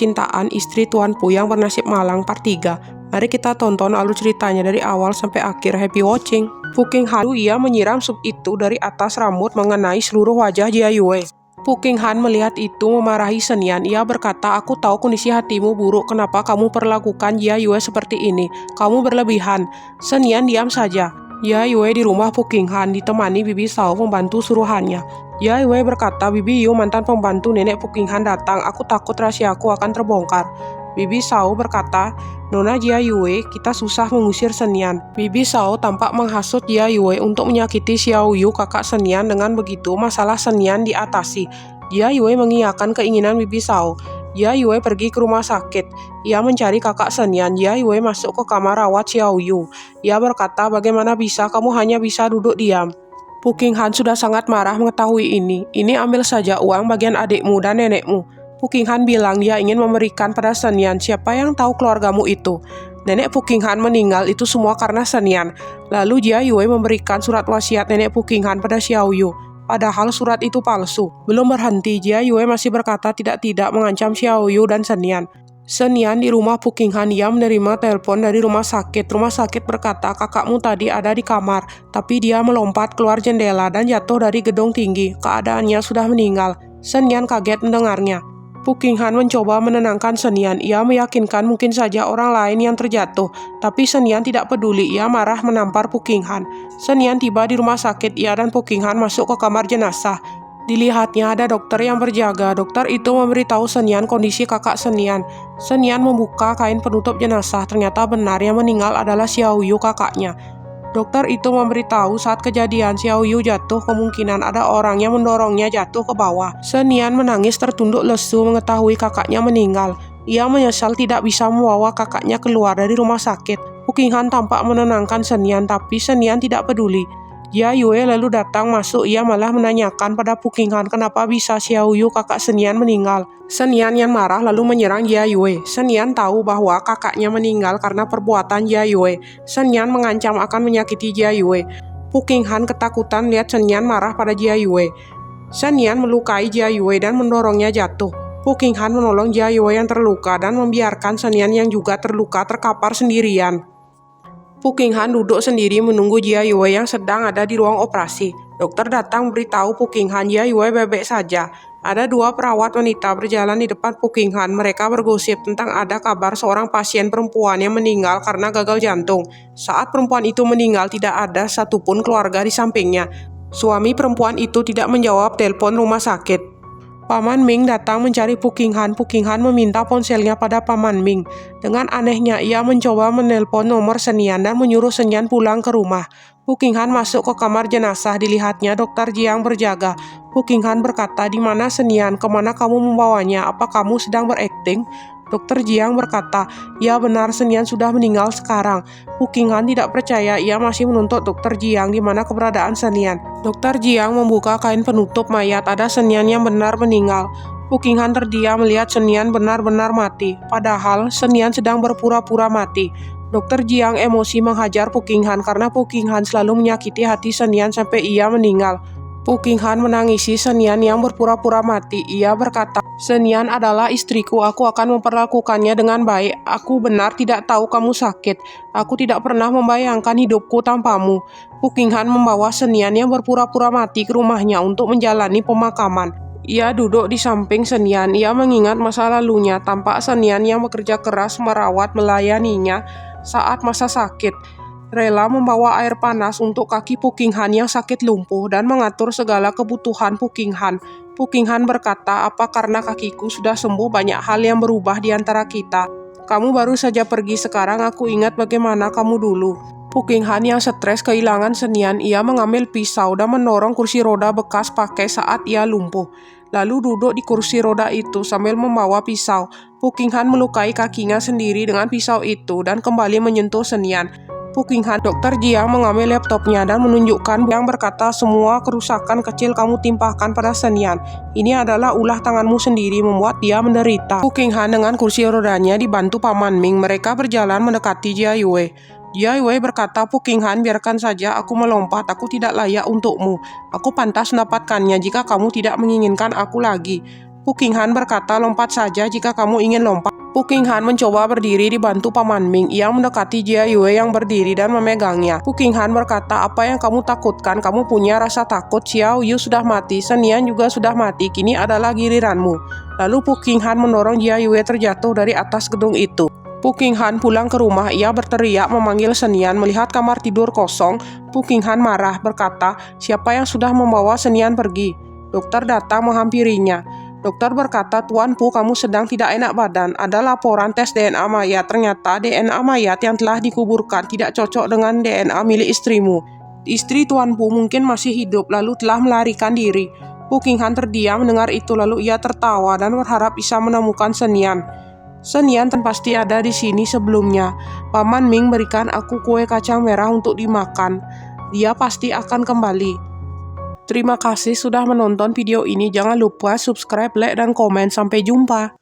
Percintaan Istri Tuan Pu yang Bernasib Malang Part 3. Mari kita tonton alur ceritanya dari awal sampai akhir. Happy watching. Pu Qinghan ia menyiram sup itu dari atas rambut mengenai seluruh wajah Jia Yue. Pu Qinghan melihat itu memarahi Shen Yan. Ia berkata, "Aku tahu kondisi hatimu buruk. Kenapa kamu perlakukan Jia Yue seperti ini? Kamu berlebihan." Shen Yan diam saja. Jia Yue di rumah Pu Qinghan ditemani Bibi Shao pembantu suruhannya. Jia Yue berkata, "Bibi Yu, mantan pembantu nenek Pu Qinghan datang. Aku takut rahasiaku akan terbongkar." Bibi Shao berkata, "Nona Jia Yue, kita susah mengusir Shen Yan." Bibi Shao tampak menghasut Jia Yue untuk menyakiti Xiao Yu, kakak Shen Yan. Dengan begitu, masalah Shen Yan diatasi. Jia Yue mengiyakan keinginan Bibi Shao. Jia Yue pergi ke rumah sakit. Ia mencari kakak Shen Yan. Jia Yue masuk ke kamar rawat Xiao Yu. Ia berkata, "Bagaimana bisa kamu hanya bisa duduk diam?" Pu Qinghan sudah sangat marah mengetahui ini. "Ini ambil saja uang bagian adikmu dan nenekmu." Pu Qinghan bilang dia ingin memberikan pada Shen Yan. "Siapa yang tahu keluargamu itu?" Nenek Pu Qinghan meninggal itu semua karena Shen Yan. Lalu Jia Yue memberikan surat wasiat nenek Pu Qinghan pada Xiao Yu. Padahal surat itu palsu. Belum berhenti, Jia Yue masih berkata tidak mengancam Xiao Yu dan Shen Yan. Shen Yan di rumah Pu Qinghan, ia menerima telepon dari rumah sakit. Rumah sakit berkata, "Kakakmu tadi ada di kamar, tapi dia melompat keluar jendela dan jatuh dari gedung tinggi. Keadaannya sudah meninggal." Shen Yan kaget mendengarnya. Pu Qinghan mencoba menenangkan Shen Yan. Ia meyakinkan mungkin saja orang lain yang terjatuh, tapi Shen Yan tidak peduli. Ia marah menampar Pu Qinghan. Shen Yan tiba di rumah sakit. Ia dan Pu Qinghan masuk ke kamar jenazah. Dilihatnya ada dokter yang berjaga. Dokter itu memberitahu Shen Yan kondisi kakak Shen Yan. Shen Yan membuka kain penutup jenazah. Ternyata benar yang meninggal adalah Xiao Yu, kakaknya. Dokter itu memberitahu saat kejadian Xiao Yu jatuh, kemungkinan ada orang yang mendorongnya jatuh ke bawah. Shen Yan menangis tertunduk lesu mengetahui kakaknya meninggal. Ia menyesal tidak bisa membawa kakaknya keluar dari rumah sakit. Pu Qinghan tampak menenangkan Shen Yan, tapi Shen Yan tidak peduli. Jia Yue lalu datang masuk. Ia malah menanyakan pada Pu Qinghan kenapa bisa Xiao Yu, kakak Shen Yan, meninggal. Shen Yan yang marah lalu menyerang Jia Yue. Shen Yan tahu bahwa kakaknya meninggal karena perbuatan Jia Yue. Shen Yan mengancam akan menyakiti Jia Yue. Pu Qinghan ketakutan lihat Shen Yan marah pada Jia Yue. Shen Yan melukai Jia Yue dan mendorongnya jatuh. Pu Qinghan menolong Jia Yue yang terluka dan membiarkan Shen Yan yang juga terluka terkapar sendirian. Pu Qinghan duduk sendiri menunggu Jia Yue yang sedang ada di ruang operasi. Dokter datang beritahu Pu Qinghan Jia Yue bebek saja. Ada dua perawat wanita berjalan di depan Pu Qinghan. Mereka bergosip tentang ada kabar seorang pasien perempuan yang meninggal karena gagal jantung. Saat perempuan itu meninggal, tidak ada satupun keluarga di sampingnya. Suami perempuan itu tidak menjawab telepon rumah sakit. Paman Ming datang mencari Pu Qinghan. Pu Qinghan meminta ponselnya pada Paman Ming. Dengan anehnya, ia mencoba menelpon nomor Shen Yan dan menyuruh Shen Yan pulang ke rumah. Pu Qinghan masuk ke kamar jenazah. Dilihatnya dokter Jiang berjaga. Pu Qinghan berkata, "Di mana Shen Yan? Kemana kamu membawanya? Apa kamu sedang berakting?" Dokter Jiang berkata, "Ya benar, Shen Yan sudah meninggal sekarang." Pu Qinghan tidak percaya. Ia masih menuntut Dokter Jiang di mana keberadaan Shen Yan. Dokter Jiang membuka kain penutup mayat. Ada Shen Yan yang benar meninggal. Pu Qinghan terdiam melihat Shen Yan benar-benar mati. Padahal Shen Yan sedang berpura-pura mati. Dokter Jiang emosi menghajar Pu Qinghan karena Pu Qinghan selalu menyakiti hati Shen Yan sampai ia meninggal. Pu Qinghan menangisi Shen Yan yang berpura-pura mati. Ia berkata, "Shen Yan adalah istriku. Aku akan memperlakukannya dengan baik. Aku benar tidak tahu kamu sakit. Aku tidak pernah membayangkan hidupku tanpamu." Pu Qinghan membawa Shen Yan yang berpura-pura mati ke rumahnya untuk menjalani pemakaman. Ia duduk di samping Shen Yan. Ia mengingat masa lalunya. Tampak Shen Yan yang bekerja keras merawat melayaninya saat masa sakit. Rela membawa air panas untuk kaki Pu Qinghan yang sakit lumpuh dan mengatur segala kebutuhan Pu Qinghan. Pu Qinghan berkata, "Apa karena kakiku sudah sembuh banyak hal yang berubah di antara kita. Kamu baru saja pergi, sekarang aku ingat bagaimana kamu dulu." Pu Qinghan yang stres kehilangan Shen Yan. Ia mengambil pisau dan mendorong kursi roda bekas pakai saat ia lumpuh. Lalu duduk di kursi roda itu sambil membawa pisau. Pu Qinghan melukai kakinya sendiri dengan pisau itu dan kembali menyentuh Shen Yan. Pu Qinghan, Dokter Jiang mengambil laptopnya dan menunjukkan yang berkata, "Semua kerusakan kecil kamu timpahkan pada Shen Yan. Ini adalah ulah tanganmu sendiri membuat dia menderita." Pu Qinghan dengan kursi rodanya dibantu Paman Ming. Mereka berjalan mendekati Jia Yue. Jia Yue berkata, "Pu Qinghan, biarkan saja aku melompat. Aku tidak layak untukmu. Aku pantas mendapatkannya jika kamu tidak menginginkan aku lagi." Pu Qinghan berkata, lompat saja jika kamu ingin lompat. Pu Qinghan mencoba berdiri dibantu Paman Ming. Ia mendekati Jia Yue yang berdiri dan memegangnya. Pu Qinghan berkata, apa yang kamu takutkan? Kamu punya rasa takut. Xiao Yu sudah mati, Shen Yan juga sudah mati. Kini adalah giliranmu. Lalu Pu Qinghan mendorong Jia Yue terjatuh dari atas gedung itu. Pu Qinghan pulang ke rumah. Ia berteriak memanggil Shen Yan. Melihat kamar tidur kosong, Pu Qinghan marah berkata, siapa yang sudah membawa Shen Yan pergi? Dokter datang menghampirinya. Dokter berkata, Tuan Pu, kamu sedang tidak enak badan. Ada laporan tes DNA mayat. Ternyata DNA mayat yang telah dikuburkan tidak cocok dengan DNA milik istrimu. Istri Tuan Pu mungkin masih hidup lalu telah melarikan diri. Pu Qinghan terdiam mendengar itu, lalu ia tertawa dan berharap bisa menemukan Shen Yan. Shen Yan pasti ada di sini sebelumnya. Paman Ming berikan aku kue kacang merah untuk dimakan. Dia pasti akan kembali. Terima kasih sudah menonton video ini. Jangan lupa subscribe, like, dan komen. Sampai jumpa.